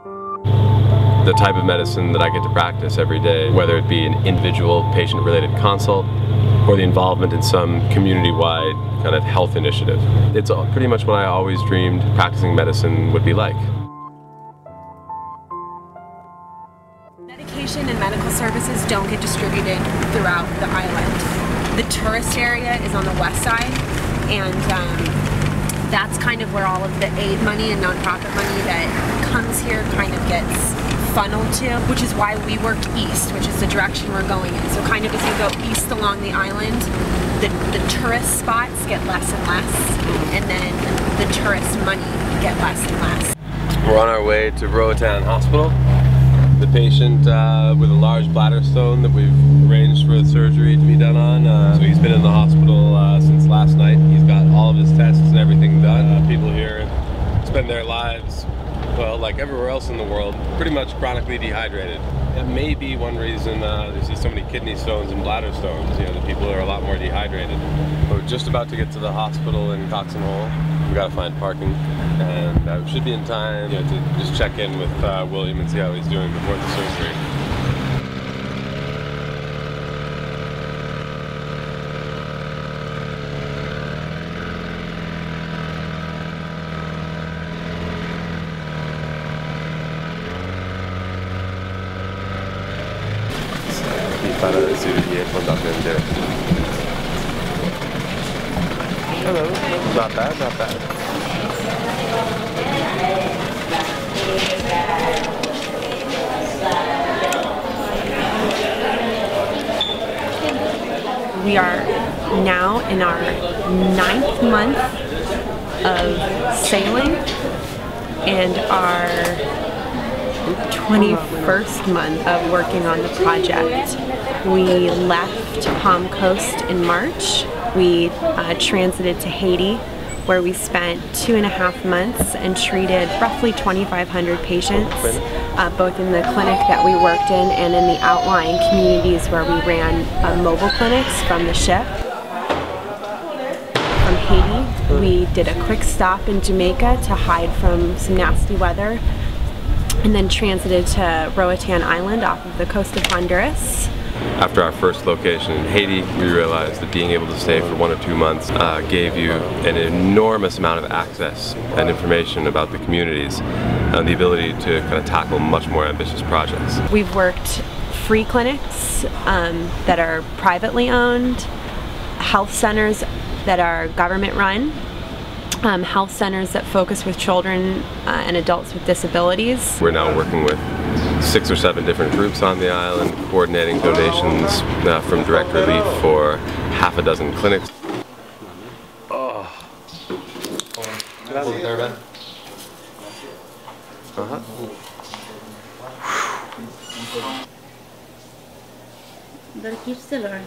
The type of medicine that I get to practice every day, whether it be an individual patient-related consult or the involvement in some community-wide kind of health initiative. It's pretty much what I always dreamed practicing medicine would be like. Medication and medical services don't get distributed throughout the island. The tourist area is on the west side, and that's kind of where all of the aid money and nonprofit money that comes here kind of gets funneled to, which is why we work east, which is the direction we're going in. So kind of as you go east along the island, the tourist spots get less and less, and then the tourist money get less and less. We're on our way to Roatan Hospital. The patient with a large bladder stone that we've arranged for the surgery to be done on. So he's been in the hospital since last night. He's got all of his tests and everything done. People here spend their lives, well, like everywhere else in the world, pretty much chronically dehydrated. That may be one reason there's so many kidney stones and bladder stones. You know, the people are a lot more dehydrated. We're just about to get to the hospital in Coxon Hole. We gotta find parking, and we should be in time, you know, to just check in with William and see how he's doing before the surgery. Hello. Not bad, not bad. We are now in our 9th month of sailing and our 21st month of working on the project. We left Palm Coast in March. We transited to Haiti, where we spent 2.5 months and treated roughly 2,500 patients, both in the clinic that we worked in and in the outlying communities where we ran mobile clinics from the ship. From Haiti, we did a quick stop in Jamaica to hide from some nasty weather, and then transited to Roatan Island off of the coast of Honduras. After our first location in Haiti, we realized that being able to stay for 1 or 2 months gave you an enormous amount of access and information about the communities and the ability to kind of tackle much more ambitious projects. We've worked free clinics that are privately owned, health centers that are government run, health centers that focus with children and adults with disabilities. We're now working with 6 or 7 different groups on the island, coordinating donations from Direct Relief for half a dozen clinics. Oh. Better keep still, or?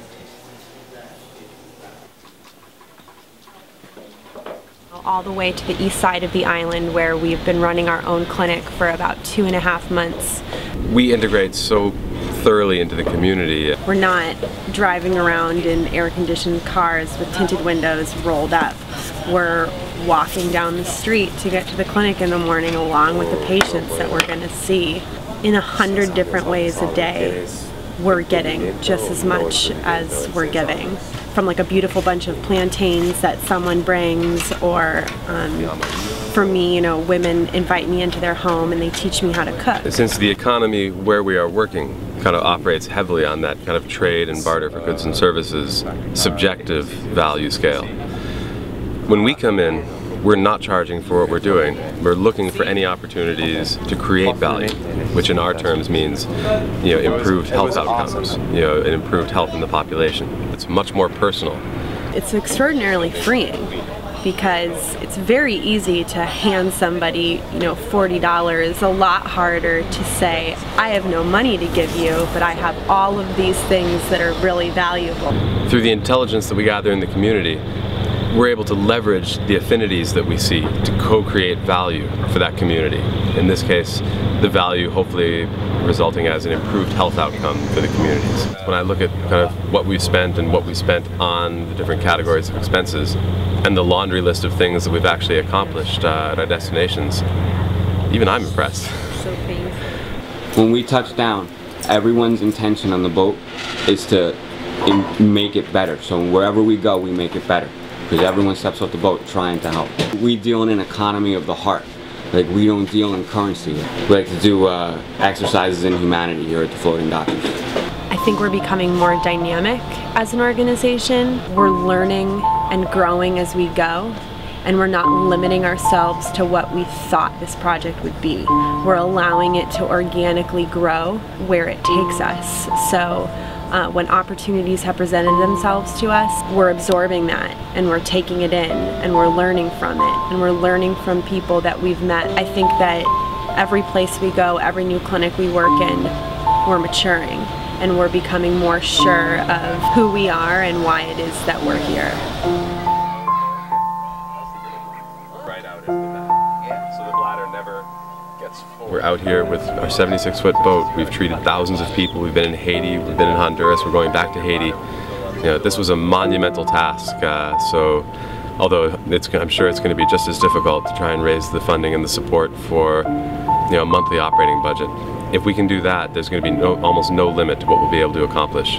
All the way to the east side of the island, where we've been running our own clinic for about 2.5 months. We integrate so thoroughly into the community. We're not driving around in air-conditioned cars with tinted windows rolled up. We're walking down the street to get to the clinic in the morning along with the patients that we're going to see. In 100 different ways a day, we're getting just as much as we're giving. From like a beautiful bunch of plantains that someone brings, or for me, you know, women invite me into their home and they teach me how to cook. Since the economy where we are working kind of operates heavily on that kind of trade and barter for goods and services subjective value scale, when we come in, we're not charging for what we're doing. We're looking for any opportunities to create value, which in our terms means, you know, improved health outcomes, you know, and improved health in the population. It's much more personal. It's extraordinarily freeing, because it's very easy to hand somebody, you know, $40. A lot harder to say, I have no money to give you, but I have all of these things that are really valuable. Through the intelligence that we gather in the community, we're able to leverage the affinities that we see to co-create value for that community. In this case, the value hopefully resulting as an improved health outcome for the communities. When I look at kind of what we've spent and what we spent on the different categories of expenses and the laundry list of things that we've actually accomplished at our destinations, even I'm impressed. When we touch down, everyone's intention on the boat is to make it better. So wherever we go, we make it better. Because everyone steps off the boat trying to help. We deal in an economy of the heart. Like, we don't deal in currency. We like to do exercises in humanity here at the Floating Doctors. I think we're becoming more dynamic as an organization. We're learning and growing as we go, and we're not limiting ourselves to what we thought this project would be. We're allowing it to organically grow where it takes us. So when opportunities have presented themselves to us, we're absorbing that and we're taking it in and we're learning from it and we're learning from people that we've met. I think that every place we go, every new clinic we work in, we're maturing and we're becoming more sure of who we are and why it is that we're here. Right out into that. So the bladder never gets full. We're out here with our 76-foot boat. We've treated thousands of people. We've been in Haiti, we've been in Honduras, we're going back to Haiti. You know, this was a monumental task, so although I'm sure it's going to be just as difficult to try and raise the funding and the support for, you know, a monthly operating budget. If we can do that, there's going to be almost no limit to what we'll be able to accomplish.